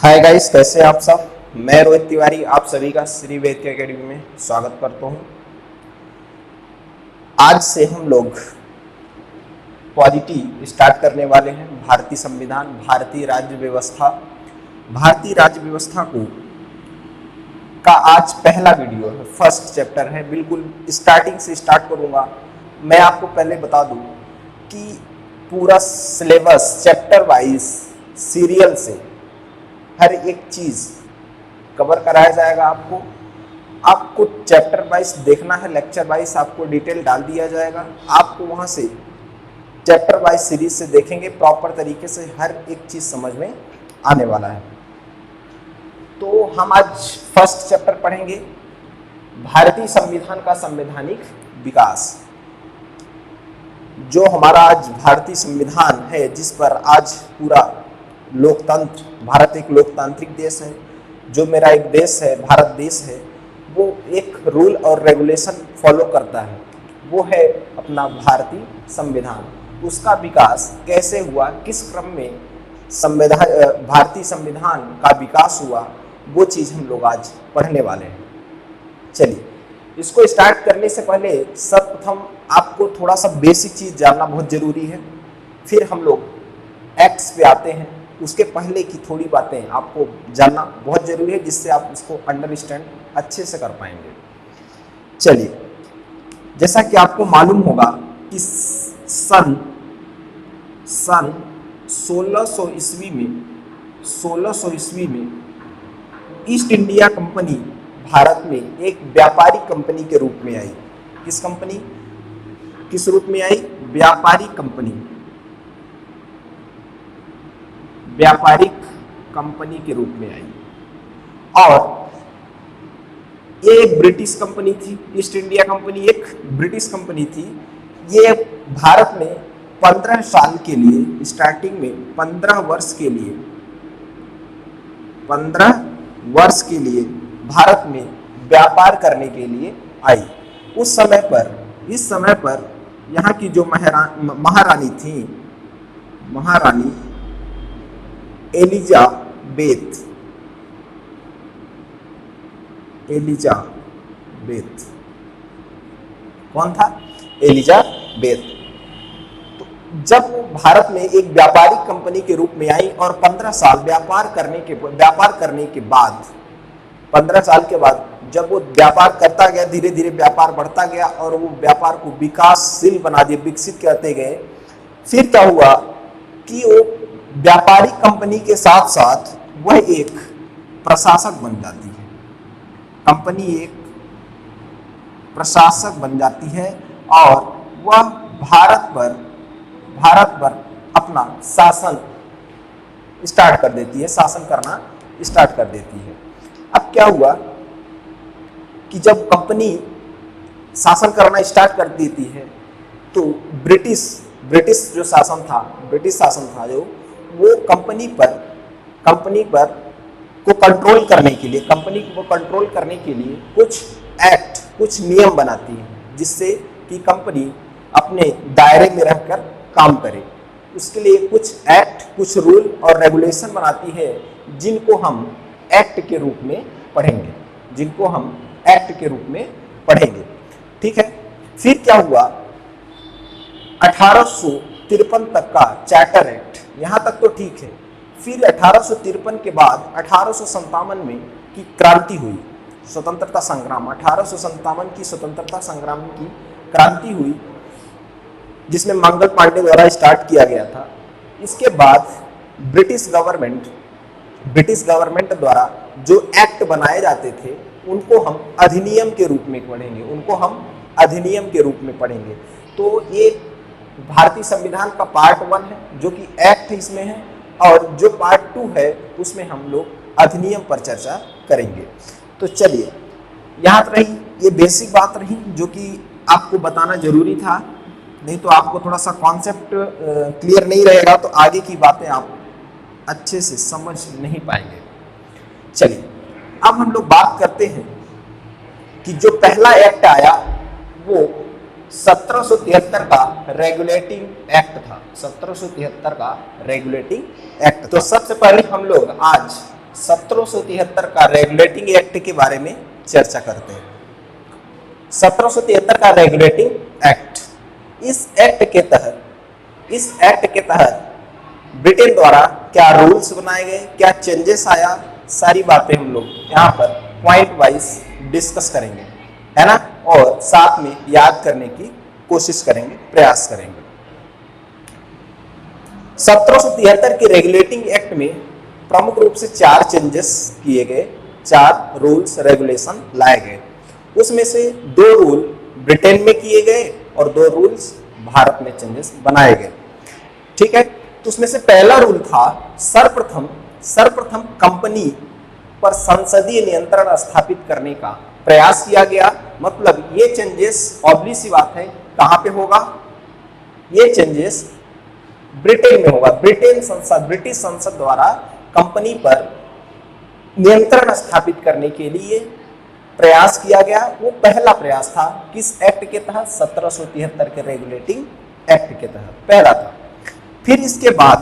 Hi guys, कैसे हैं आप सब। मैं रोहित तिवारी आप सभी का श्री वेद एकेडमी में स्वागत करता हूं। आज से हम लोग पॉलिटी स्टार्ट करने वाले हैं। भारतीय संविधान, भारतीय राज्य व्यवस्था को का आज पहला वीडियो है, फर्स्ट चैप्टर है। बिल्कुल स्टार्टिंग से स्टार्ट करूंगा। मैं आपको पहले बता दूं कि पूरा सिलेबस चैप्टर वाइज सीरियल से हर एक चीज कवर कराया जाएगा। आपको चैप्टर वाइज देखना है, लेक्चर वाइज आपको डिटेल डाल दिया जाएगा। आपको वहां से चैप्टर वाइज सीरीज से देखेंगे, प्रॉपर तरीके से हर एक चीज समझ में आने वाला है। तो हम आज फर्स्ट चैप्टर पढ़ेंगे, भारतीय संविधान का संवैधानिक विकास। जो हमारा आज भारतीय संविधान है, जिस पर आज पूरा लोकतंत्र, भारत एक लोकतांत्रिक देश है। जो मेरा एक देश है, भारत देश है, वो एक रूल और रेगुलेशन फॉलो करता है, वो है अपना भारतीय संविधान। उसका विकास कैसे हुआ, किस क्रम में भारतीय संविधान का विकास हुआ, वो चीज़ हम लोग आज पढ़ने वाले हैं। चलिए, इसको स्टार्ट करने से पहले सर्वप्रथम आपको थोड़ा सा बेसिक चीज़ जानना बहुत ज़रूरी है। फिर हम लोग एक्ट्स पे आते हैं। उसके पहले की थोड़ी बातें आपको जानना बहुत जरूरी है, जिससे आप उसको अंडरस्टैंड अच्छे से कर पाएंगे। चलिए, जैसा कि आपको मालूम होगा कि सन 1600 ईस्वी में ईस्ट इंडिया कंपनी भारत में एक व्यापारिक कंपनी के रूप में आई। किस रूप में आई? व्यापारिक कंपनी के रूप में आई। और ये एक ब्रिटिश कंपनी थी। ईस्ट इंडिया कंपनी एक ब्रिटिश कंपनी थी। ये भारत में 15 साल के लिए, स्टार्टिंग में 15 वर्ष के लिए भारत में व्यापार करने के लिए आई। इस समय पर यहाँ की जो महारानी थी, महारानी एलिजाबेथ। कौन था? एलिजाबेथ। तो जब वो भारत में एक व्यापारिक कंपनी के रूप में आई और 15 साल व्यापार करने के बाद 15 साल के बाद जब वो व्यापार करता गया, धीरे धीरे व्यापार बढ़ता गया और वो व्यापार को विकासशील बना दिया, विकसित करते गए। फिर क्या हुआ कि वो व्यापारिक कंपनी के साथ साथ वह एक प्रशासक बन जाती है। कंपनी एक प्रशासक बन जाती है और वह भारत पर अपना शासन स्टार्ट कर देती है, शासन करना स्टार्ट कर देती है। अब क्या हुआ कि जब कंपनी शासन करना स्टार्ट कर देती है, तो ब्रिटिश शासन था जो वो कंपनी पर को कंट्रोल करने के लिए कुछ नियम बनाती है, जिससे कि कंपनी अपने दायरे में रहकर काम करे। उसके लिए कुछ एक्ट, कुछ रूल और रेगुलेशन बनाती है, जिनको हम एक्ट के रूप में पढ़ेंगे। ठीक है। फिर क्या हुआ? 1853 तक का चार्टर एक्ट, यहाँ तक तो ठीक है। फिर 1853 के बाद 1857 में की क्रांति हुई, स्वतंत्रता संग्राम। 1857 की स्वतंत्रता संग्राम की क्रांति हुई, जिसमें मंगल पांडे द्वारा स्टार्ट किया गया था। इसके बाद ब्रिटिश गवर्नमेंट द्वारा जो एक्ट बनाए जाते थे, उनको हम अधिनियम के रूप में पढ़ेंगे। तो ये भारतीय संविधान का पार्ट 1 है, जो कि एक्ट इसमें है, और जो पार्ट 2 है उसमें हम लोग अधिनियम पर चर्चा करेंगे। तो चलिए, यहाँ पर रही ये बेसिक बात रही, जो कि आपको बताना जरूरी था। नहीं तो आपको थोड़ा सा कॉन्सेप्ट क्लियर नहीं रहेगा, तो आगे की बातें आप अच्छे से समझ नहीं पाएंगे। चलिए, अब हम लोग बात करते हैं कि जो पहला एक्ट आया वो 1773 का रेगुलेटिंग एक्ट था। 1773 का रेगुलेटिंग एक्ट। तो सबसे पहले हम लोग आज 1773 का रेगुलेटिंग एक्ट के बारे में चर्चा करते हैं। 1773 का रेगुलेटिंग एक्ट, इस एक्ट के तहत ब्रिटेन द्वारा क्या रूल्स बनाए गए, क्या चेंजेस आया, सारी बातें हम लोग यहाँ पर पॉइंट वाइज डिस्कस करेंगे, है ना, और साथ में याद करने की कोशिश करेंगे, प्रयास करेंगे। 1773 के रेगुलेटिंग एक्ट में प्रमुख रूप से 4 चेंजेस किए गए, 4 रूल्स रेगुलेशन लाए गए। उसमें से 2 रूल ब्रिटेन में किए गए और 2 रूल्स भारत में चेंजेस बनाए गए। ठीक है, तो उसमें से पहला रूल था सर्वप्रथम कंपनी पर संसदीय नियंत्रण स्थापित करने का प्रयास किया गया। मतलब ये चेंजेस ऑब्वियस सी बात है कहां पे होगा, ये चेंजेस ब्रिटेन में होगा। ब्रिटिश संसद द्वारा कंपनी पर नियंत्रण स्थापित करने के लिए प्रयास किया गया। वो पहला प्रयास था किस एक्ट के तहत, 1773 के रेगुलेटिंग एक्ट के तहत पहला था। फिर इसके बाद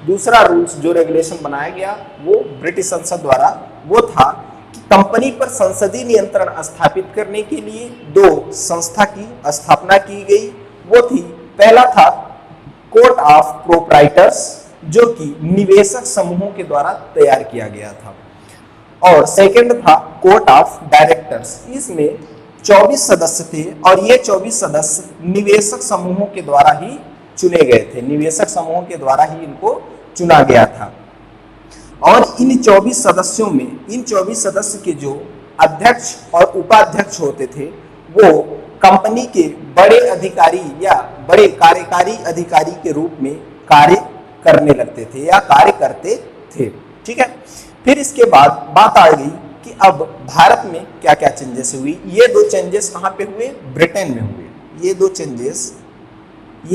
दूसरा रूल्स जो रेगुलेशन बनाया गया वो ब्रिटिश संसद द्वारा, वो था कि कंपनी पर संसदीय नियंत्रण स्थापित करने के लिए 2 संस्था की स्थापना की गई। वो थी, पहला था कोर्ट ऑफ प्रोप्राइटर्स, जो कि निवेशक समूहों के द्वारा तैयार किया गया था, और सेकंड था कोर्ट ऑफ डायरेक्टर्स। इसमें 24 सदस्य थे और ये 24 सदस्य निवेशक समूहों के द्वारा ही चुने गए थे, निवेशक समूहों के द्वारा ही इनको चुना गया था। और इन 24 सदस्य के जो अध्यक्ष और उपाध्यक्ष होते थे वो कंपनी के बड़े अधिकारी या बड़े कार्यकारी अधिकारी के रूप में कार्य करने लगते थे या कार्य करते थे। ठीक है, फिर इसके बाद बात आ गई कि अब भारत में क्या क्या चेंजेस हुई। ये 2 चेंजेस कहाँ पे हुए, ब्रिटेन में हुए। ये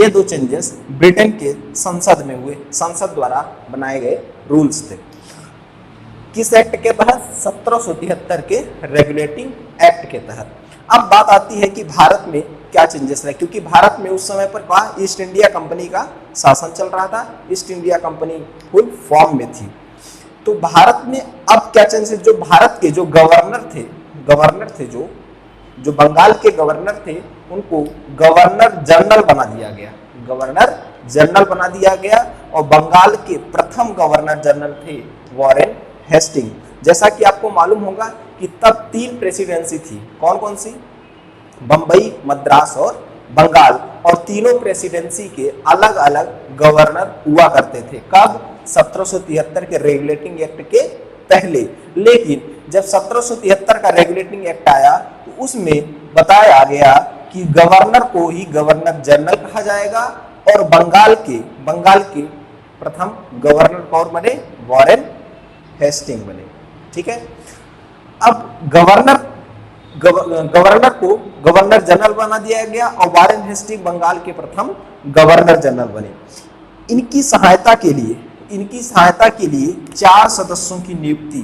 दो चेंजेस ब्रिटेन के संसद में हुए, संसद द्वारा बनाए गए रूल्स थे। किस एक्ट के तहत, 1773 के रेगुलेटिंग एक्ट के तहत। अब बात आती है कि भारत में क्या चेंजेस रहे, क्योंकि भारत में उस समय पर क्या, ईस्ट इंडिया कंपनी का शासन चल रहा था, east India company full form में थी। तो भारत में अब क्या चेंजेस, जो भारत के जो गवर्नर थे जो बंगाल के गवर्नर थे उनको गवर्नर जनरल बना दिया गया, और बंगाल के प्रथम गवर्नर जनरल थे वॉरेन हेस्टिंग। जैसा कि आपको मालूम होगा कि तब 3 प्रेसिडेंसी थी, कौन कौन सी, बंबई, मद्रास और बंगाल, और तीनों प्रेसिडेंसी के अलग अलग गवर्नर हुआ करते थे। कब, 1773 के रेगुलेटिंग एक्ट के पहले। लेकिन जब 1773 का रेगुलेटिंग एक्ट आया तो उसमें बताया गया कि गवर्नर को ही गवर्नर जनरल कहा जाएगा, और बंगाल के प्रथम गवर्नर कौन बने, वॉरेन हेस्टिंग बने। ठीक है, अब गवर्नर को गवर्नर जनरल बना दिया गया और वॉरेन हेस्टिंग बंगाल के प्रथम गवर्नर जनरल बने। इनकी सहायता के लिए 4 सदस्यों की नियुक्ति,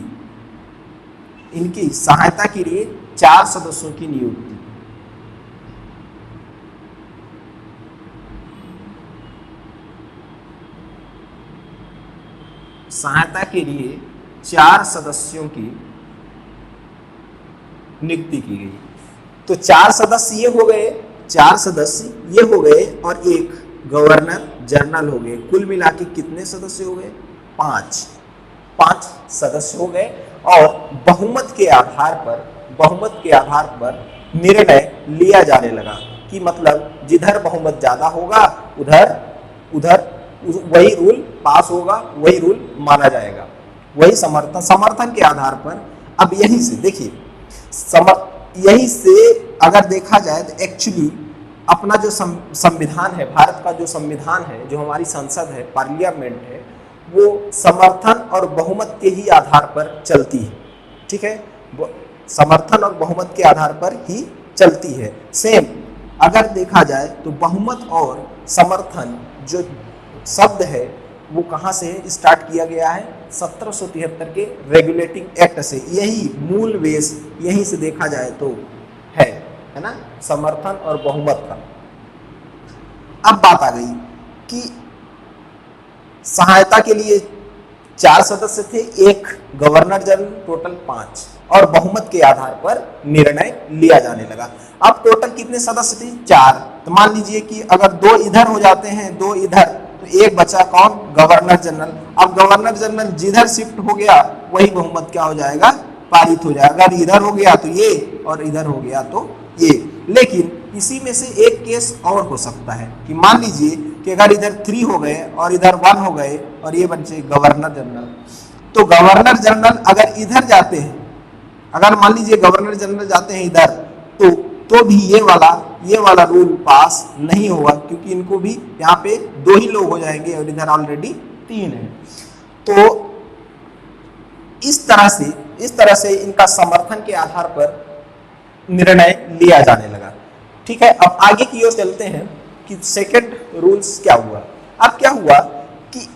सहायता के लिए 4 सदस्यों की नियुक्ति की गई। तो 4 सदस्य ये हो गए और एक गवर्नर जनरल हो गए। कुल मिला के कितने सदस्य हो गए, 5 सदस्य हो गए। और बहुमत के आधार पर निर्णय लिया जाने लगा कि मतलब जिधर बहुमत ज्यादा होगा उधर वही रूल पास होगा, वही रूल माना जाएगा, वही समर्थन के आधार पर। अब यहीं से देखिए, यहीं से अगर देखा जाए तो एक्चुअली अपना जो संविधान है, भारत का जो संविधान है, जो हमारी संसद है, पार्लियामेंट है, वो समर्थन और बहुमत के ही आधार पर चलती है। ठीक है, समर्थन और बहुमत के आधार पर ही चलती है। सेम अगर देखा जाए तो बहुमत और समर्थन जो शब्द है वो कहाँ से स्टार्ट किया गया है, 1773 के रेगुलेटिंग एक्ट से। यही मूल बेस, यहीं से देखा जाए तो है ना, समर्थन और बहुमत का। अब बात आ गई कि सहायता के लिए 4 सदस्य थे, एक गवर्नर जनरल, टोटल 5, और बहुमत के आधार पर निर्णय लिया जाने लगा। अब टोटल कितने सदस्य थे? 4। तो मान लीजिए कि अगर 2 इधर हो जाते हैं, 2 इधर, तो एक बचा कौन? Governor general. अब गवर्नर जनरल जिधर शिफ्ट हो गया वही बहुमत क्या हो जाएगा? पारित हो जाएगा। अगर इधर हो गया तो ये, और इधर हो गया तो ये। लेकिन इसी में से एक केस और हो सकता है कि मान लीजिए कि अगर इधर 3 हो गए और इधर 1 हो गए और ये बचे गवर्नर जनरल, तो गवर्नर जनरल अगर इधर जाते हैं, अगर मान लीजिए गवर्नर जनरल जाते हैं इधर, तो भी ये वाला रूल पास नहीं होगा, क्योंकि इनको भी यहाँ पे 2 ही लोग हो जाएंगे और इधर ऑलरेडी 3 है। तो इस तरह से इनका समर्थन के आधार पर निर्णय लिया जाने लगा। ठीक है, अब आगे की ओर चलते हैं कि सेकंड रूल्स क्या हुआ। अब क्या हुआ कि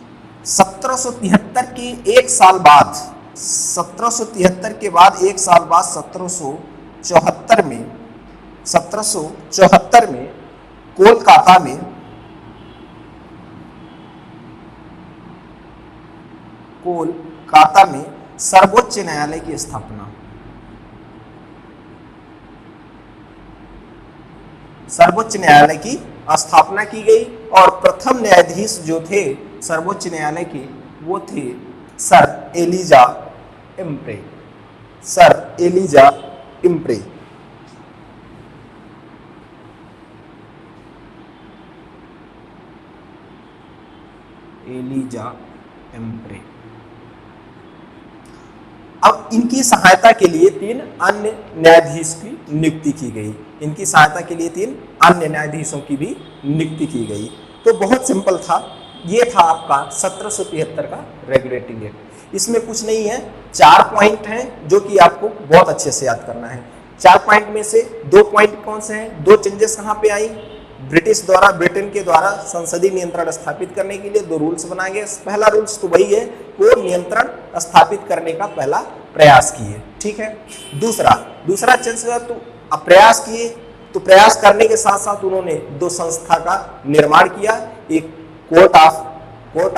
1773 के एक साल बाद, 1773 के बाद एक साल बाद 1774 में कोलकाता में सर्वोच्च न्यायालय की स्थापना, सर्वोच्च न्यायालय की स्थापना की गई। और प्रथम न्यायाधीश जो थे सर्वोच्च न्यायालय के, वो थे Sir Elijah Impey. Sir Elijah Impey. Elijah Impey. अब इनकी सहायता के लिए 3 अन्य न्यायाधीश की नियुक्ति की गई। इनकी सहायता के लिए 3 अन्य न्यायाधीशों की भी नियुक्ति की गई। तो बहुत सिंपल था, ये था आपका 1773 का रेगुलेटिंग एक्ट। इसमें कुछ नहीं है, 4 पॉइंट हैं जो कि आपको बहुत अच्छे से याद करना है। 4 पॉइंट में से 2 पॉइंट कौन से हैं? 2 चेंजेस कहाँ पे आई? ब्रिटेन के द्वारा संसदीय नियंत्रण स्थापित करने के लिए 2 रूल्स बनाए गए। पहला रूल्स तो वही है, वो नियंत्रण स्थापित करने का पहला प्रयास किए। ठीक है। दूसरा चेंज हुआ, तो प्रयास किए, तो प्रयास करने के साथ साथ उन्होंने 2 संस्था का निर्माण किया। एक कोर्ट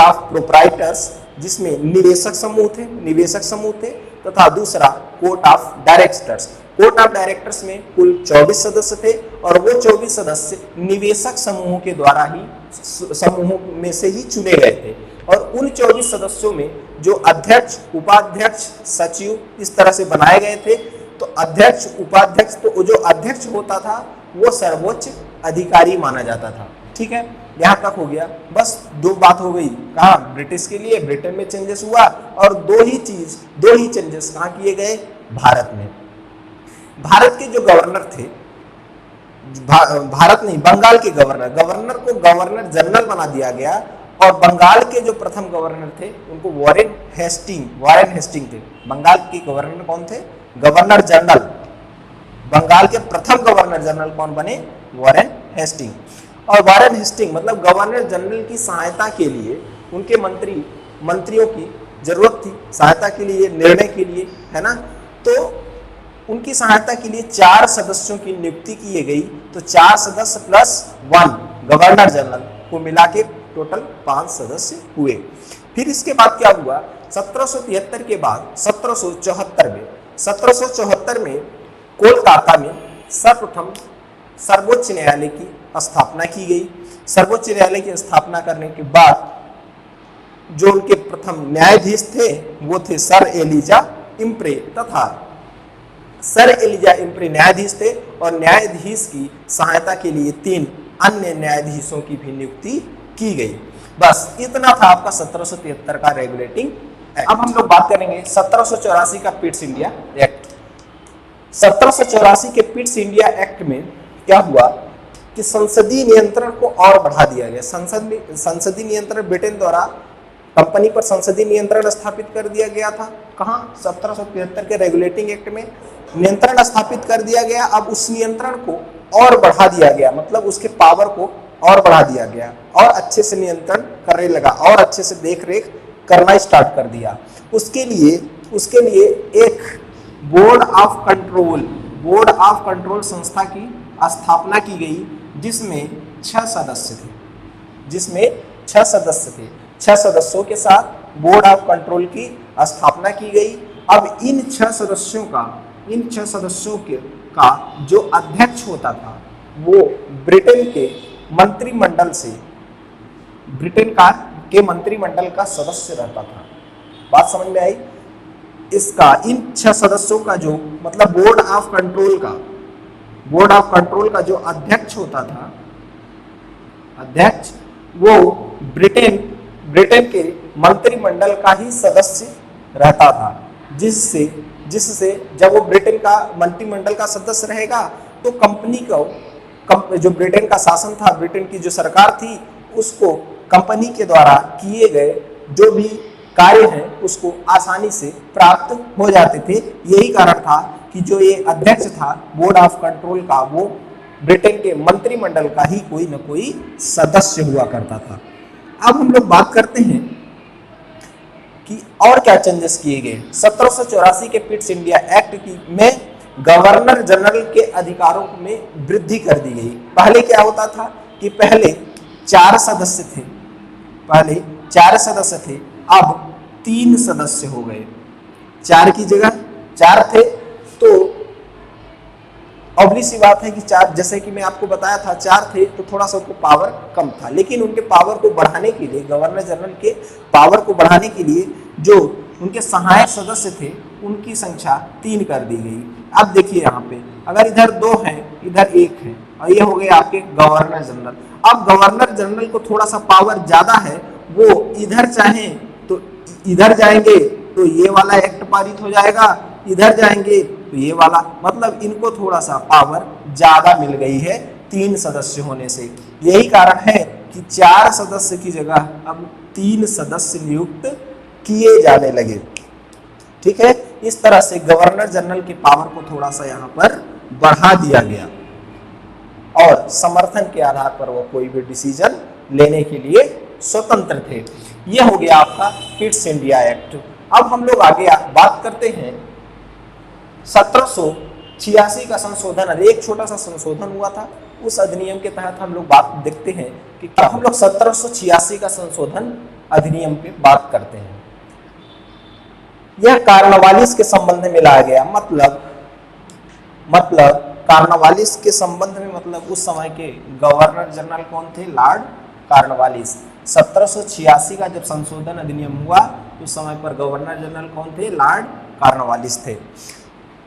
ऑफ प्रोप्राइटर्स, जिसमें निवेशक समूह थे, तथा दूसरा court of directors. Court of directors में कुल 24 सदस्य थे और वो 24 सदस्य निवेशक समूहों के द्वारा ही, समूहों में से ही चुने गए थे। और उन 24 सदस्यों में जो अध्यक्ष, उपाध्यक्ष, सचिव इस तरह से बनाए गए थे। तो अध्यक्ष, उपाध्यक्ष, तो जो अध्यक्ष होता था वो सर्वोच्च अधिकारी माना जाता था। ठीक है, यहाँ तक हो गया। बस 2 बात हो गई। कहा? ब्रिटिश के लिए, ब्रिटेन में चेंजेस हुआ, और 2 ही चेंजेस कहाँ किए गए? भारत में। भारत के जो गवर्नर थे, बंगाल के गवर्नर को गवर्नर जनरल बना दिया गया। और बंगाल के जो प्रथम गवर्नर थे उनको वॉरेन हेस्टिंग थे। बंगाल के गवर्नर कौन थे? Governor general. बंगाल के प्रथम गवर्नर जनरल कौन बने? Warren Hasting. और वॉरेन हेस्टिंग मतलब गवर्नर जनरल की सहायता के लिए उनके मंत्रियों की जरूरत थी, सहायता के लिए, निर्णय के लिए, है ना। तो उनकी सहायता के लिए 4 सदस्यों की नियुक्ति की गई। तो 4 सदस्य प्लस 1 गवर्नर जनरल को मिला के टोटल 5 सदस्य हुए। फिर इसके बाद क्या हुआ? 1773 के बाद 1774 में कोलकाता में सर्वप्रथम सर्वोच्च न्यायालय की स्थापना की गई। सर्वोच्च न्यायालय की स्थापना करने के बाद जो उनके प्रथम न्यायाधीश थे वो थे सर एलिजा इम्प्रे, तथा सर एलिजा इम्प्रे न्यायाधीश थे। और न्यायाधीश की सहायता के लिए 3 अन्य न्यायाधीशों की भी नियुक्ति की गई। बस इतना था आपका 1773 का रेगुलेटिंग एक्ट। अब हम लोग बात करेंगे 1784 का पिट्स इंडिया एक्ट। 1784 के पिट्स इंडिया एक्ट में क्या हुआ कि संसदीय नियंत्रण को और बढ़ा दिया गया। संसदीय नियंत्रण ब्रिटेन द्वारा कंपनी पर संसदीय नियंत्रण स्थापित कर दिया गया था। कहाँ? 1773 के रेगुलेटिंग एक्ट में नियंत्रण स्थापित कर दिया गया। अब उस नियंत्रण को और बढ़ा दिया गया, मतलब उसके पावर को और बढ़ा दिया गया, और अच्छे से नियंत्रण करने लगा, और अच्छे से देख रेख करना स्टार्ट कर दिया। उसके लिए एक बोर्ड ऑफ कंट्रोल संस्था की स्थापना की गई, जिसमें 6 सदस्य थे। 6 सदस्यों के साथ बोर्ड ऑफ कंट्रोल की स्थापना की गई। अब इन 6 सदस्यों का जो अध्यक्ष होता था वो ब्रिटेन के मंत्रिमंडल का सदस्य रहता था। बात समझ में आई? इसका इन 6 सदस्यों का जो मतलब बोर्ड ऑफ कंट्रोल का जो अध्यक्ष होता था, वो ब्रिटेन के मंत्रिमंडल का ही सदस्य रहता था, जिससे जब वो ब्रिटेन का मंत्रिमंडल का सदस्य रहेगा तो कंपनी को जो ब्रिटेन का शासन था, ब्रिटेन की जो सरकार थी, उसको कंपनी के द्वारा किए गए जो भी कार्य हैं उसको आसानी से प्राप्त हो जाते थे। यही कारण था कि जो ये अध्यक्ष था बोर्ड ऑफ कंट्रोल का, वो ब्रिटेन के मंत्रिमंडल का ही कोई न कोई सदस्य हुआ करता था। अब हम लोग बात करते हैं कि और क्या चेंजेस किए गए। 1784 के पिट्स इंडिया एक्ट में गवर्नर जनरल के अधिकारों में वृद्धि कर दी गई। पहले क्या होता था कि पहले 4 सदस्य थे, अब 3 सदस्य हो गए। 4 की जगह 4 थे, तो ऑब्वियस सी बात है कि 4, जैसे कि मैं आपको बताया था 4 थे तो थोड़ा सा उनको पावर कम था, लेकिन उनके पावर को बढ़ाने के लिए, गवर्नर जनरल के पावर को बढ़ाने के लिए जो उनके सहायक सदस्य थे उनकी संख्या 3 कर दी गई। अब देखिए यहाँ पे अगर इधर 2 हैं, इधर 1 है, और ये हो गए आपके गवर्नर जनरल। अब गवर्नर जनरल को थोड़ा सा पावर ज्यादा है, वो इधर चाहे तो इधर जाएंगे तो ये वाला एक्ट पारित हो जाएगा, इधर जाएंगे तो ये वाला, मतलब इनको थोड़ा सा पावर ज्यादा मिल गई है 3 सदस्य होने से। यही कारण है कि 4 सदस्य की जगह अब 3 सदस्य नियुक्त किए जाने लगे। ठीक है, इस तरह से गवर्नर जनरल के पावर को थोड़ा सा यहाँ पर बढ़ा दिया गया और समर्थन के आधार पर वो कोई भी डिसीजन लेने के लिए स्वतंत्र थे। यह हो गया आपका पिट्स इंडिया एक्ट। अब हम लोग आगे बात करते हैं 1786 का संशोधन, एक छोटा सा संशोधन हुआ था, उस अधिनियम के तहत हम लोग बात देखते हैं कि क्या हम लोग 1786 का संशोधन अधिनियम पे बात करते हैं। यह कार्नवालिस के संबंध में लाया गया, मतलब कार्नवालिस के संबंध में, मतलब उस समय के गवर्नर जनरल कौन थे? Lord Cornwallis. 1786 का जब संशोधन अधिनियम हुआ तो उस समय पर गवर्नर जनरल कौन थे? लॉर्ड कार्नवालिस थे।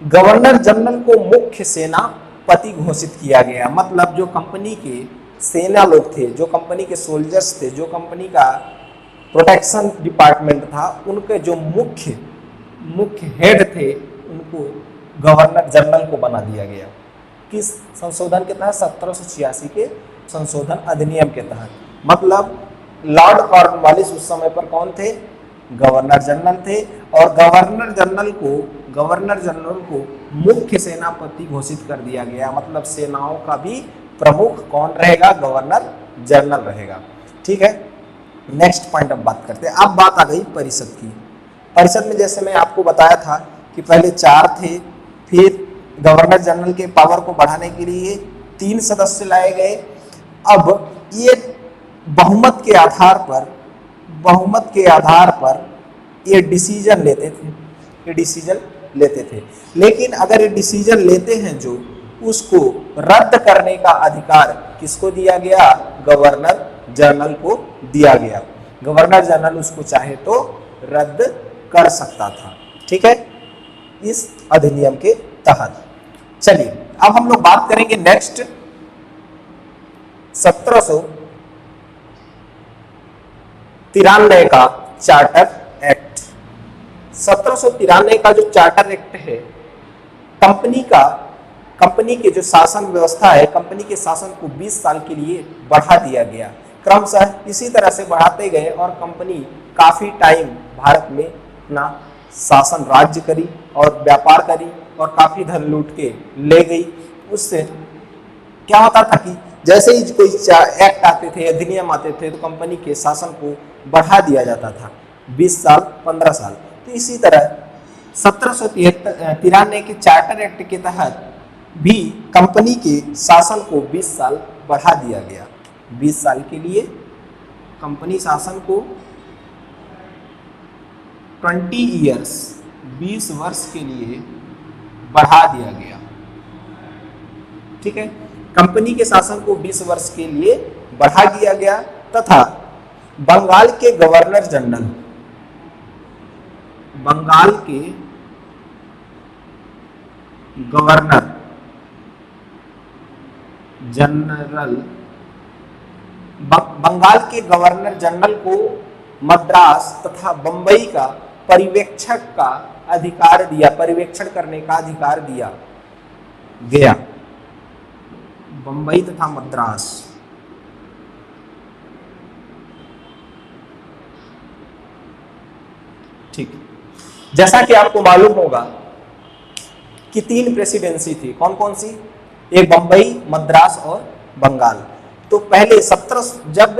गवर्नर जनरल को मुख्य सेनापति घोषित किया गया, मतलब जो कंपनी के सेना लोग थे, जो कंपनी के सोल्जर्स थे, जो कंपनी का प्रोटेक्शन डिपार्टमेंट था, उनके जो मुख्य हेड थे, उनको गवर्नर जनरल को बना दिया गया। किस संशोधन के तहत? 1786 के संशोधन अधिनियम के तहत। मतलब लॉर्ड कॉर्नवालिस उस समय पर कौन थे? गवर्नर जनरल थे, और गवर्नर जनरल को मुख्य सेनापति घोषित कर दिया गया, मतलब सेनाओं का भी प्रमुख कौन रहेगा? गवर्नर जनरल रहेगा। ठीक है, नेक्स्ट पॉइंट अब बात करते हैं। अब बात आ गई परिषद की। परिषद में जैसे मैं आपको बताया था कि पहले 4 थे, फिर गवर्नर जनरल के पावर को बढ़ाने के लिए 3 सदस्य लाए गए। अब ये बहुमत के आधार पर ये डिसीजन लेते थे, लेकिन अगर ये डिसीजन लेते हैं जो, उसको रद्द करने का अधिकार किसको दिया गया? गवर्नर जनरल को दिया गया। गवर्नर जनरल उसको चाहे तो रद्द कर सकता था। ठीक है, इस अधिनियम के तहत। चलिए अब हम लोग बात करेंगे नेक्स्ट 1793 का चार्टर एक्ट। 1793 का जो चार्टर एक्ट है, कंपनी के जो शासन व्यवस्था है, कंपनी के शासन को 20 साल के लिए बढ़ा दिया गया। क्रमशः इसी तरह से बढ़ाते गए और कंपनी काफी टाइम भारत में अपना शासन राज्य करी और व्यापार करी और काफी धन लूट के ले गई। उससे क्या होता था कि जैसे ही कोई एक्ट आते थे, अधिनियम आते थे, तो कंपनी के शासन को बढ़ा दिया जाता था 20 साल, 15 साल। तो इसी तरह 1793 के चार्टर एक्ट के तहत भी कंपनी के शासन को 20 साल बढ़ा दिया गया। 20 साल के लिए कंपनी शासन को 20 ईयर्स 20 वर्ष के लिए बढ़ा दिया गया। ठीक है, कंपनी के शासन को 20 वर्ष के लिए बढ़ा दिया गया तथा बंगाल के गवर्नर जनरल, बंगाल के गवर्नर जनरल, बंगाल के गवर्नर जनरल को मद्रास तथा बंबई का पर्यवेक्षक का अधिकार दिया, पर्यवेक्षण करने का अधिकार दिया गया। बंबई तथा मद्रास, ठीक। जैसा कि आपको मालूम होगा कि 3 प्रेसिडेंसी थी, कौन कौन सी? एक बंबई, मद्रास और बंगाल। तो पहले 17 जब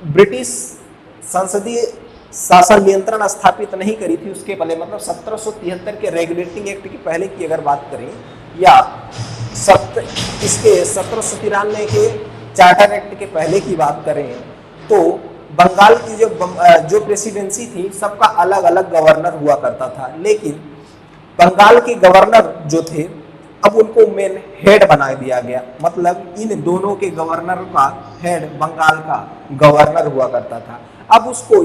ब्रिटिश संसदीय शासन नियंत्रण स्थापित नहीं करी थी उसके पहले, मतलब 1773 के रेगुलेटिंग एक्ट की पहले की अगर बात करें या इसके 1793 के चार्टर एक्ट के पहले की बात करें, तो बंगाल की जो प्रेसिडेंसी थी सबका अलग अलग गवर्नर हुआ करता था, लेकिन बंगाल के गवर्नर जो थे अब उनको मेन हेड बना दिया गया, मतलब इन दोनों के गवर्नर का हेड बंगाल का गवर्नर हुआ करता था। अब उसको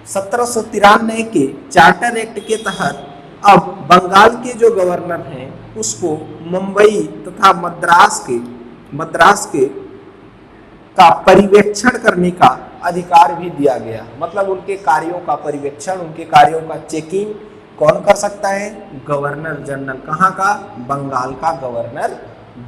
1793 के चार्टर एक्ट के तहत अब बंगाल के जो गवर्नर हैं उसको मुंबई तथा मद्रास के का पर्यवेक्षण करने का अधिकार भी दिया गया, मतलब उनके कार्यों का पर्यवेक्षण, उनके कार्यों का चेकिंग कौन कर सकता है? Governor general. कहाँ का? बंगाल का गवर्नर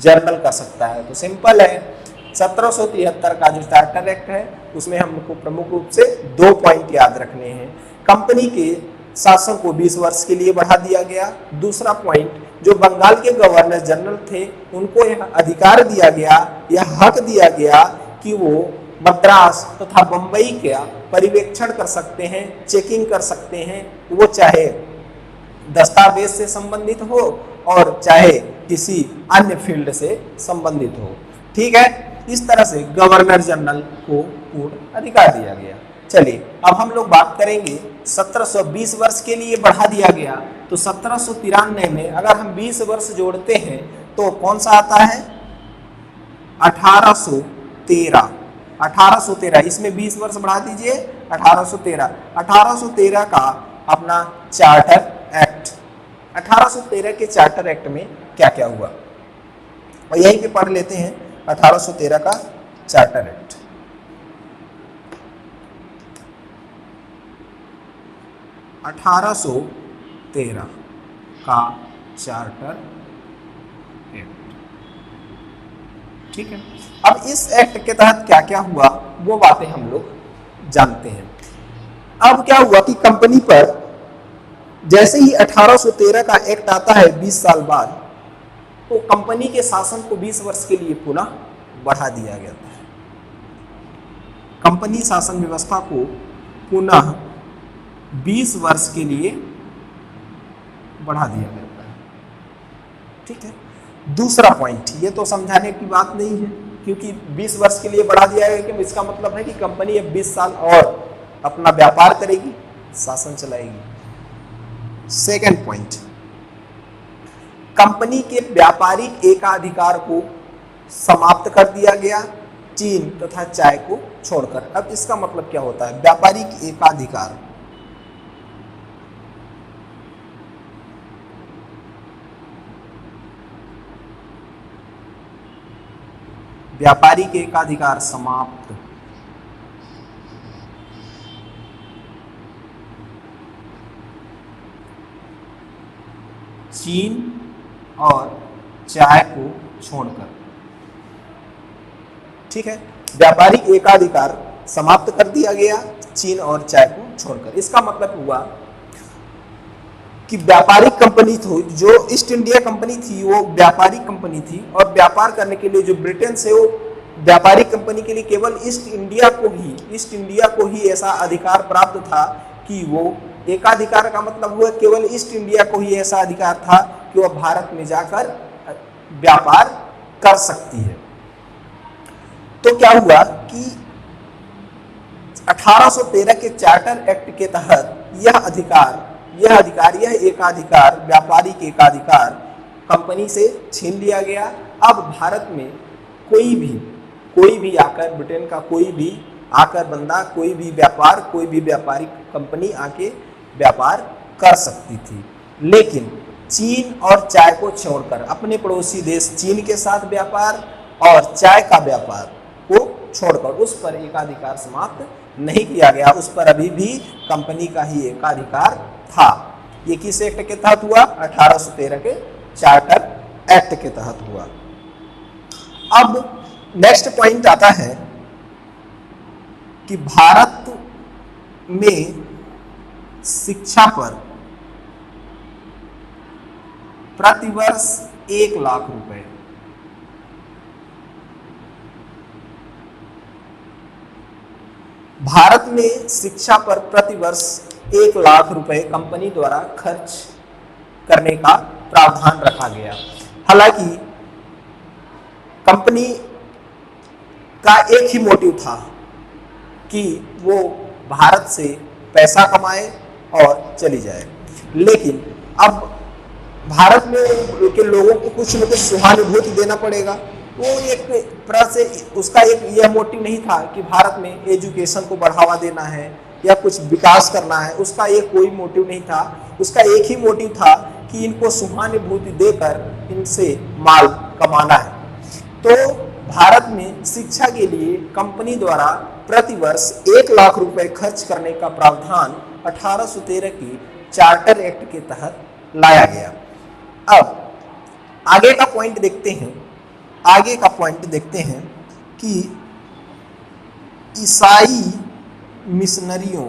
जनरल कर सकता है। तो सिंपल है, 1773 का जो चार्टर एक्ट है उसमें हमको प्रमुख रूप से 2 पॉइंट याद रखने हैं। कंपनी के शासन को 20 वर्ष के लिए बढ़ा दिया गया। दूसरा पॉइंट, जो बंगाल के गवर्नर जनरल थे उनको यह अधिकार दिया गया, यह हक दिया गया कि वो मद्रास तथा बंबई का पर्यवेक्षण कर सकते हैं, चेकिंग कर सकते हैं, वो चाहे दस्तावेज से संबंधित हो और चाहे किसी अन्य फील्ड से संबंधित हो। ठीक है, इस तरह से गवर्नर जनरल को पूर्ण अधिकार दिया गया। चलिए अब हम लोग बात करेंगे 1720 वर्ष के लिए बढ़ा दिया गया, तो 1793 में अगर हम 20 वर्ष जोड़ते हैं तो कौन सा आता है? 1813। इसमें 20 वर्ष बढ़ा दीजिए, 1813 का अपना चार्टर एक्ट। 1813 के चार्टर एक्ट में क्या क्या हुआ और यहीं पे पढ़ लेते हैं। 1813 का चार्टर एक्ट, का चार्टर एक्ट। ठीक है, अब इस एक्ट के तहत क्या क्या हुआ वो बातें हम लोग जानते हैं। अब क्या हुआ कि कंपनी पर जैसे ही 1813 का एक्ट आता है 20 साल बाद, तो कंपनी के शासन को 20 वर्ष के लिए पुनः बढ़ा दिया गया था। कंपनी शासन व्यवस्था को पुनः 20 वर्ष के लिए बढ़ा दिया गया था। ठीक है, दूसरा पॉइंट, ये तो समझाने की बात नहीं है क्योंकि 20 वर्ष के लिए बढ़ा दिया गया कि इसका मतलब है कि कंपनी अब 20 साल और अपना व्यापार करेगी, शासन चलाएगी। सेकंड पॉइंट, कंपनी के व्यापारिक एकाधिकार को समाप्त कर दिया गया चीन तथा चाय को छोड़कर। अब इसका मतलब क्या होता है? व्यापारिक एकाधिकार, व्यापारिक एकाधिकार समाप्त, चीन और चाय को छोड़कर। ठीक है, व्यापारिक एकाधिकार समाप्त कर दिया गया चीन और चाय को छोड़कर। इसका मतलब हुआ कि व्यापारिक कंपनी थी, जो ईस्ट इंडिया कंपनी थी वो व्यापारिक कंपनी थी और व्यापार करने के लिए जो ब्रिटेन से वो व्यापारिक कंपनी के लिए केवल ईस्ट इंडिया को ही ऐसा अधिकार प्राप्त था कि वो एकाधिकार का मतलब हुआ केवल ईस्ट इंडिया को ही ऐसा अधिकार था कि वह भारत में जाकर व्यापार कर सकती है। तो क्या हुआ कि 1813 के चार्टर एक्ट के तहत यह एकाधिकार, व्यापारिक एकाधिकार कंपनी से छीन लिया गया। अब भारत में कोई भी आकर, ब्रिटेन का कोई भी आकर बंदा, कोई भी व्यापारिक कंपनी आके व्यापार कर सकती थी। लेकिन चीन और चाय को छोड़कर, अपने पड़ोसी देश चीन के साथ व्यापार और चाय का व्यापार को छोड़कर उस पर एकाधिकार समाप्त नहीं किया गया, उस पर अभी भी कंपनी का ही एकाधिकार था। ये किस एक्ट के तहत हुआ? 1813 के चार्टर एक्ट के तहत हुआ। अब नेक्स्ट पॉइंट आता है कि भारत में शिक्षा पर प्रतिवर्ष 1 लाख रुपए, भारत में शिक्षा पर प्रतिवर्ष 1 लाख रुपए कंपनी द्वारा खर्च करने का प्रावधान रखा गया। हालांकि कंपनी का एक ही मोटिव था कि वो भारत से पैसा कमाए और चली जाए, लेकिन अब भारत में के लोगों को कुछ न कुछ सहानुभूति देना पड़ेगा। वो एक तरह से उसका एक यह मोटिव नहीं था कि भारत में एजुकेशन को बढ़ावा देना है या कुछ विकास करना है, उसका एक कोई मोटिव नहीं था। उसका एक ही मोटिव था कि इनको सहानुभूति देकर इनसे माल कमाना है। तो भारत में शिक्षा के लिए कंपनी द्वारा प्रतिवर्ष 1 लाख रुपए खर्च करने का प्रावधान 1813 की चार्टर एक्ट के तहत लाया गया। अब आगे का पॉइंट देखते हैं कि ईसाई मिशनरियों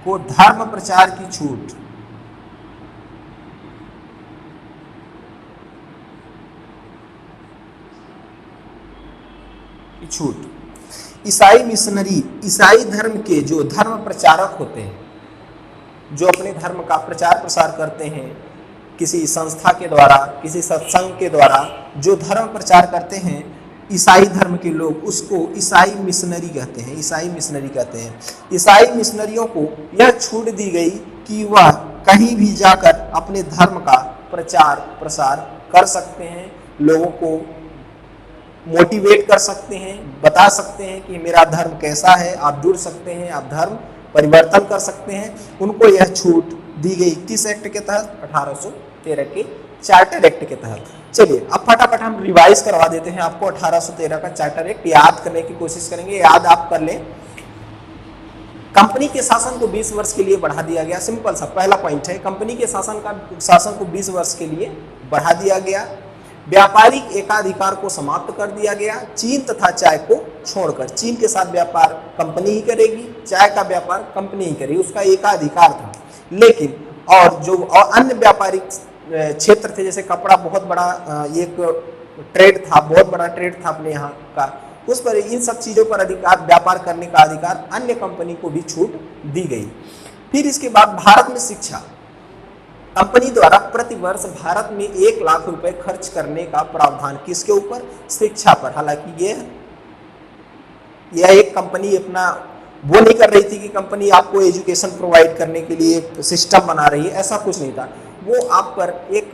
को धर्म प्रचार की छूट ईसाई मिशनरी, ईसाई धर्म के जो धर्म प्रचारक होते हैं, जो अपने धर्म का प्रचार प्रसार करते हैं, किसी संस्था के द्वारा, किसी सत्संग के द्वारा जो धर्म प्रचार करते हैं ईसाई धर्म के लोग, उसको ईसाई मिशनरी कहते हैं। ईसाई मिशनरियों को यह छूट दी गई कि वह कहीं भी जाकर अपने धर्म का प्रचार प्रसार कर सकते हैं, लोगों को मोटिवेट कर सकते हैं, बता सकते हैं कि मेरा धर्म कैसा है, आप जुड़ सकते हैं, आप धर्म परिवर्तन कर सकते हैं। उनको यह छूट दी गई किस एक्ट के तहत? 1813 के चार्टर एक्ट के तहत। चलिए अब फटाफट हम रिवाइज करवा देते हैं आपको 1813 का चार्टर एक्ट, याद करने की कोशिश करेंगे, याद आप कर लें। कंपनी के शासन को 20 वर्ष के लिए बढ़ा दिया गया। सिंपल सा पहला पॉइंट है, कंपनी के शासन को 20 वर्ष के लिए बढ़ा दिया गया। व्यापारिक एकाधिकार को समाप्त कर दिया गया। चीन तथा चाय को छोड़कर, चीन के साथ व्यापार कंपनी ही करेगी, चाय का व्यापार कंपनी ही करेगी, उसका एकाधिकार था। लेकिन और अन्य व्यापारिक क्षेत्र थे, जैसे कपड़ा बहुत बड़ा एक ट्रेड था, बहुत बड़ा ट्रेड था अपने यहाँ का, उस पर इन सब चीज़ों पर अधिकार, व्यापार करने का अधिकार अन्य कंपनी को भी छूट दी गई। फिर इसके बाद भारत में शिक्षा, कंपनी द्वारा प्रतिवर्ष भारत में 1 लाख रुपए खर्च करने का प्रावधान किसके ऊपर? शिक्षा पर। हालांकि यह एक कंपनी अपना वो नहीं कर रही थी कि कंपनी आपको एजुकेशन प्रोवाइड करने के लिए एक सिस्टम बना रही है, ऐसा कुछ नहीं था। वो आप पर एक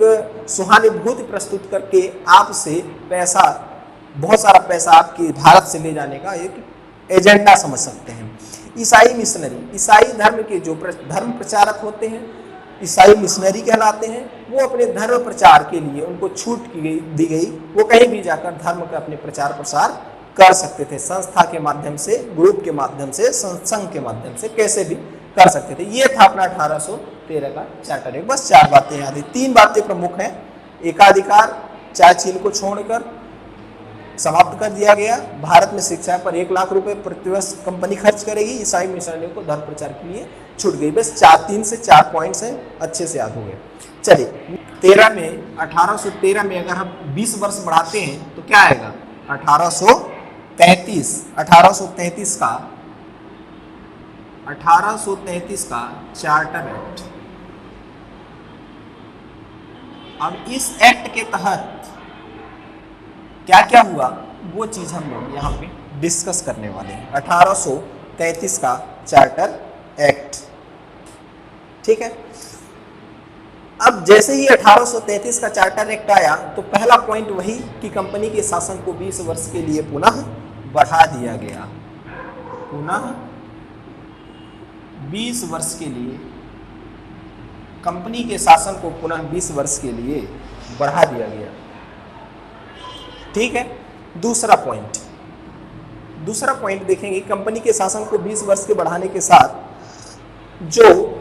सहानुभूति प्रस्तुत करके आपसे पैसा, बहुत सारा पैसा आपके भारत से ले जाने का एक एजेंडा समझ सकते हैं। ईसाई मिशनरी, ईसाई धर्म के जो धर्म प्रचारक होते हैं ईसाई मिशनरी कहलाते हैं। वो अपने धर्म प्रचार के लिए उनको छूट दी गई, वो कहीं भी जाकर धर्म का अपने प्रचार प्रसार कर सकते थे, संस्था के माध्यम से, ग्रुप के माध्यम से, संघ के माध्यम से, कैसे भी कर सकते थे। ये था अपना 1813 का चार्टर एक्ट। बस 4 बातें याद है, 3 बातें प्रमुख हैं। एकाधिकार चाय चीन को छोड़कर समाप्त कर दिया गया। भारत में शिक्षा पर 1 लाख रुपए प्रतिवर्ष कंपनी खर्च करेगी। ईसाई मिशनरियों को धर्म प्रचार के लिए छूट गई। बस 3 से 4 पॉइंट्स हैं, अच्छे से याद हो गए। चलिए 1813 में अगर हम 20 वर्ष बढ़ाते हैं तो क्या आएगा? 1833 का चार्टर एक्ट। अब इस एक्ट के तहत क्या क्या हुआ वो चीज हम लोग यहाँ पे डिस्कस करने वाले हैं, 1833 का चार्टर एक्ट। ठीक है, अब जैसे ही 1833 का चार्टर एक्ट आया तो पहला पॉइंट वही कि कंपनी के शासन को 20 वर्ष के लिए पुनः बढ़ा दिया गया, पुनः 20 वर्ष के लिए कंपनी के शासन को पुनः 20 वर्ष के लिए बढ़ा दिया गया। ठीक है, दूसरा पॉइंट देखेंगे, कंपनी के शासन को 20 वर्ष के बढ़ाने के साथ जो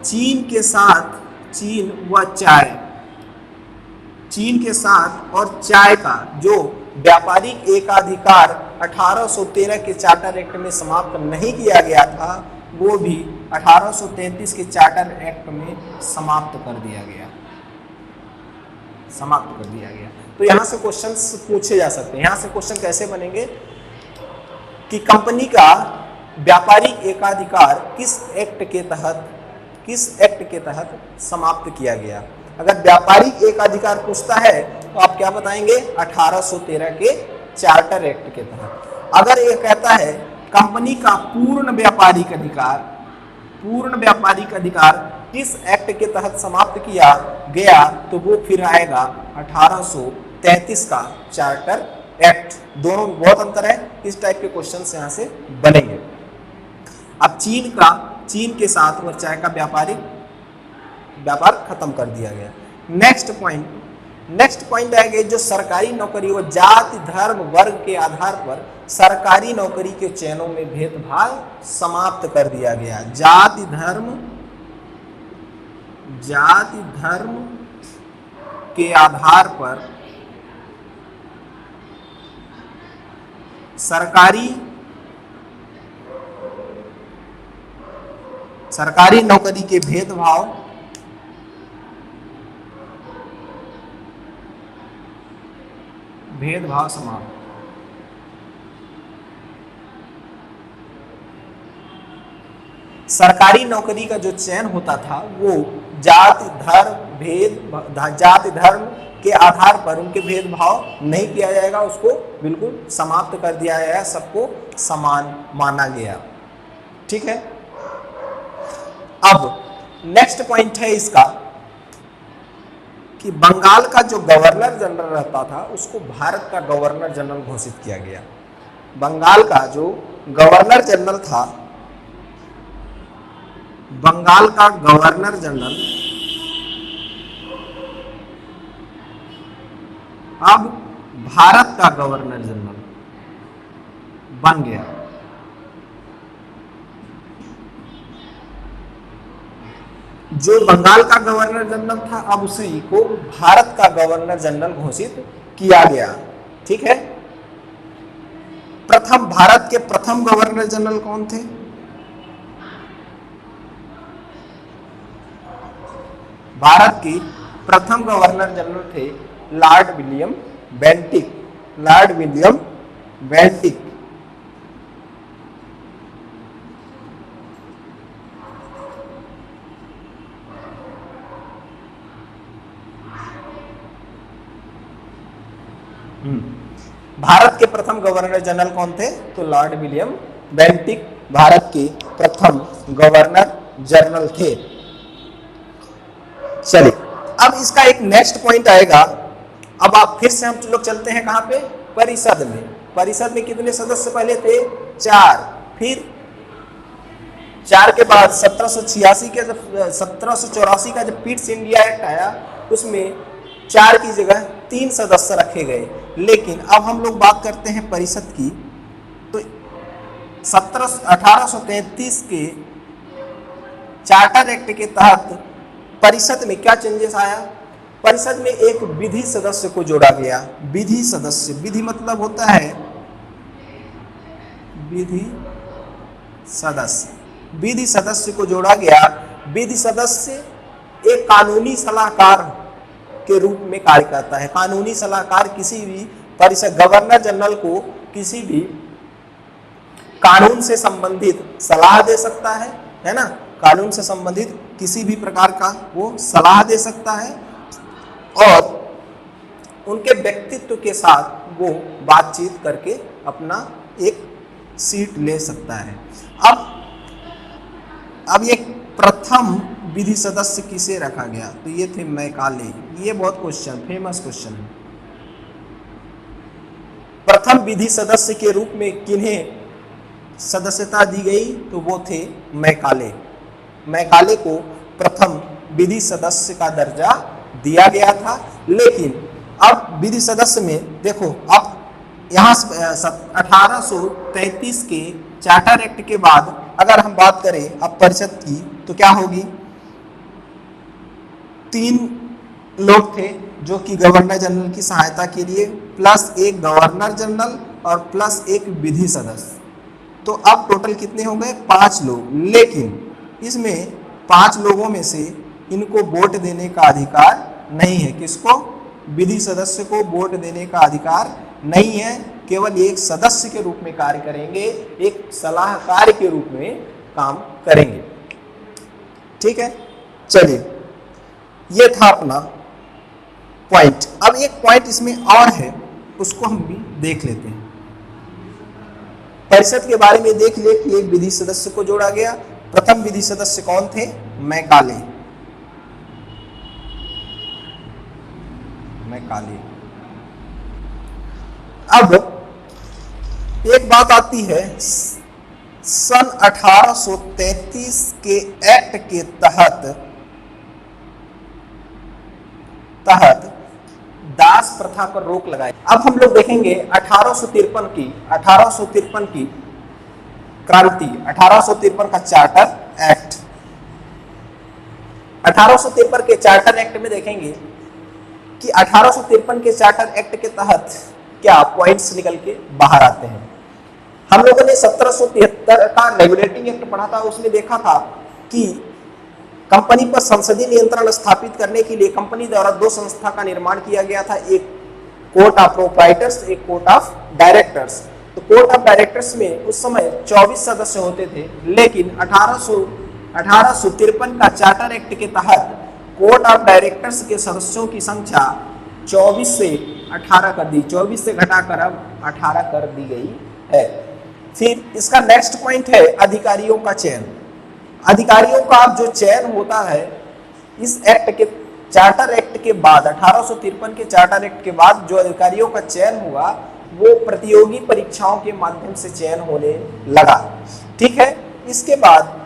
चीन के साथ और चाय का जो व्यापारिक एकाधिकार 1813 के चार्टर एक्ट में समाप्त नहीं किया गया था, वो भी 1833 के चार्टर एक्ट में समाप्त कर दिया गया। तो यहां से क्वेश्चंस पूछे जा सकते हैं। यहां से क्वेश्चन कैसे बनेंगे कि कंपनी का व्यापारिक एकाधिकार किस एक्ट के तहत समाप्त किया गया। अगर व्यापारिक एकाधिकार पूछता है तो आप क्या बताएंगे, 1813 के चार्टर एक्ट के तहत। अगर ये कहता है कंपनी का पूर्ण व्यापारिक अधिकार किस एक्ट के तहत समाप्त किया गया, तो वो फिर आएगा 1833 का चार्टर एक्ट। दोनों में बहुत अंतर है। इस टाइप के क्वेश्चन यहाँ से बनेंगे। अब चीन के साथ और चाय का व्यापार खत्म कर दिया गया। नेक्स्ट पॉइंट आएगा, जो सरकारी नौकरी व जाति धर्म वर्ग के आधार पर सरकारी नौकरी के चयनों में भेदभाव समाप्त कर दिया गया। जाति धर्म के आधार पर सरकारी नौकरी के भेदभाव समाप्त। सरकारी नौकरी का जो चयन होता था वो जाति धर्म के आधार पर उनके भेदभाव नहीं किया जाएगा, उसको बिल्कुल समाप्त कर दिया गया, सबको समान माना गया। ठीक है, अब नेक्स्ट पॉइंट है इसका कि बंगाल का जो गवर्नर जनरल रहता था उसको भारत का गवर्नर जनरल घोषित किया गया। बंगाल का जो गवर्नर जनरल था, बंगाल का गवर्नर जनरल अब भारत का गवर्नर जनरल बन गया। जो बंगाल का गवर्नर जनरल था अब उसी को भारत का गवर्नर जनरल घोषित किया गया। ठीक है, भारत के प्रथम गवर्नर जनरल कौन थे? भारत के प्रथम गवर्नर जनरल थे लॉर्ड विलियम बेंटिक। भारत के प्रथम गवर्नर जनरल कौन थे? तो लॉर्ड विलियम बेंटिक भारत के प्रथम गवर्नर जनरल थे। चलिए, अब इसका एक नेक्स्ट पॉइंट आएगा। अब आप फिर से हम लोग चलते हैं कहां पे? परिषद में। परिषद में कितने सदस्य पहले थे? 4। फिर 4 के बाद 1784 का जब पीट्स इंडिया एक्ट आया उसमें 4 की जगह 3 सदस्य रखे गए। लेकिन अब हम लोग बात करते हैं परिषद की, तो 1833 के चार्टर एक्ट के तहत परिषद में क्या चेंजेस आया? परिषद में एक विधि सदस्य को जोड़ा गया। विधि सदस्य, विधि मतलब होता है विधि सदस्य को जोड़ा गया। विधि सदस्य एक कानूनी सलाहकार के रूप में कार्य करता है। कानूनी सलाहकार किसी भी परिषद, गवर्नर जनरल को किसी भी कानून से संबंधित सलाह दे सकता है ना? कानून से संबंधित किसी भी प्रकार का वो सलाह दे सकता है और उनके व्यक्तित्व के साथ वो बातचीत करके अपना एक सीट ले सकता है। अब ये प्रथम विधि सदस्य किसे रखा गया, तो ये थे मैकाले। ये बहुत फेमस क्वेश्चन है। प्रथम विधि सदस्य के रूप में किन्हें सदस्यता दी गई, तो वो थे मैकाले। मैकाले को प्रथम विधि सदस्य का दर्जा दिया गया था। लेकिन अब विधि सदस्य में देखो, अब यहाँ 1833 के चार्टर एक्ट के बाद अगर हम बात करें अब परिषद की, तो क्या होगी? 3 लोग थे जो कि गवर्नर जनरल की सहायता के लिए, प्लस एक गवर्नर जनरल और प्लस एक विधि सदस्य। तो अब टोटल कितने हो गए? 5 लोग। लेकिन इसमें 5 लोगों में से इनको वोट देने का अधिकार नहीं है। किसको? विधि सदस्य को वोट देने का अधिकार नहीं है। केवल एक सदस्य के रूप में कार्य करेंगे, एक सलाहकार के रूप में काम करेंगे। ठीक है, चलिए, ये था अपना पॉइंट। अब एक पॉइंट इसमें और है, उसको हम भी देख लेते हैं। परिषद के बारे में देख ले कि एक विधि सदस्य को जोड़ा गया। प्रथम विधि सदस्य कौन थे? मैकाले। अब एक बात आती है, सन 1833 के एक्ट के तहत दास प्रथा पर रोक लगाई। अब हम लोग देखेंगे 1853 की क्रांति, 1853 का चार्टर एक्ट। 1853 के चार्टर एक्ट में देखेंगे कि 1853 के चार्टर एक्ट के तहत क्या पॉइंट्स निकल के बाहर आते हैं। हम लोगों ने 1773 का रेगुलेटिंग एक्ट पढ़ा था, उसमें देखा था कि कंपनी पर संसदीय नियंत्रण स्थापित करने के लिए कंपनी द्वारा 2 संस्था का निर्माण किया गया था, एक कोर्ट ऑफ प्रोप्राइटर्स, एक कोर्ट ऑफ डायरेक्टर्स। तो कोर्ट ऑफ डायरेक्टर्स में उस समय 24 सदस्य होते थे, लेकिन 1853 का चार्टर एक्ट के तहत कोर्ट ऑफ डायरेक्टर्स के सदस्यों की संख्या 24 से 18 कर दी, 24 से घटाकर अब 18 कर दी गई है। फिर इसका नेक्स्ट पॉइंट है अधिकारियों का चयन। अधिकारियों का जो चयन होता है इस एक्ट के चार्टर एक्ट के बाद, 1853 के चार्टर एक्ट के बाद जो अधिकारियों का चयन हुआ वो प्रतियोगी परीक्षाओं के माध्यम से चयन होने लगा। ठीक है, इसके बाद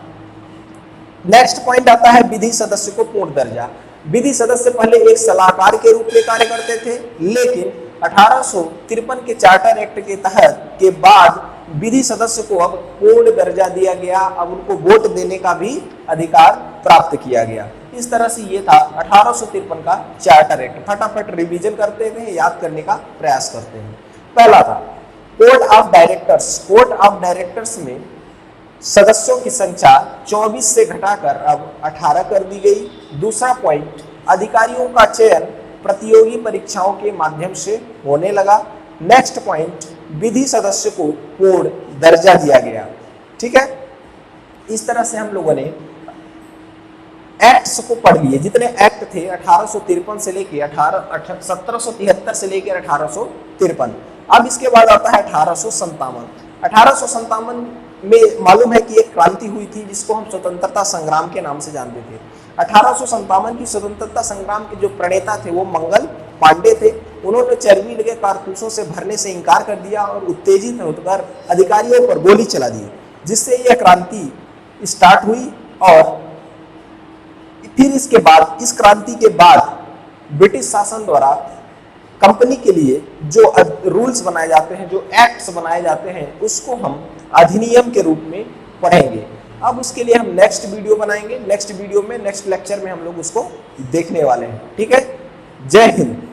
नेक्स्ट पॉइंट आता है विधि सदस्य को पूर्ण दर्जा। विधि सदस्य पहले एक सलाहकार के रूप में कार्य करते थे, लेकिन 1853 के चार्टर एक्ट के तहत के बाद विधि सदस्य को अब पूर्ण दर्जा दिया गया। अब उनको वोट देने का भी अधिकार प्राप्त किया गया। इस तरह से ये था 1853 का चार्टर एक्ट। फटाफट रिवीजन करते हैं, याद करने का प्रयास करते हैं। पहला था court of directors. Court of directors में सदस्यों की संख्या 24 से घटाकर अब 18 कर दी गई। दूसरा पॉइंट, अधिकारियों का चयन प्रतियोगी परीक्षाओं के माध्यम से होने लगा। नेक्स्ट पॉइंट, विधि सदस्य को पूर्ण दर्जा दिया गया। ठीक है, इस तरह से हम लोगों ने एक्ट्स को पढ़ लिए। जितने एक्ट थे 1853 से लेके 1773 से लेकर 1853। अब इसके बाद आता है 1857। 1857 में मालूम है कि एक क्रांति हुई थी जिसको हम स्वतंत्रता संग्राम के नाम से जानते थे। 1857 की स्वतंत्रता संग्राम के जो प्रणेता थे वो मंगल पांडे थे। उन्होंने चर्बी लगे कारतूसों से भरने से इनकार कर दिया और उत्तेजित होकर अधिकारियों पर गोली चला दी, जिससे यह क्रांति स्टार्ट हुई। और फिर इसके बाद, इस क्रांति के बाद ब्रिटिश शासन द्वारा कंपनी के लिए जो रूल्स बनाए जाते हैं, जो एक्ट्स बनाए जाते हैं, उसको हम अधिनियम के रूप में पढ़ेंगे। अब उसके लिए हम नेक्स्ट वीडियो बनाएंगे। नेक्स्ट वीडियो में, नेक्स्ट लेक्चर में हम लोग उसको देखने वाले हैं। ठीक है, जय हिंद।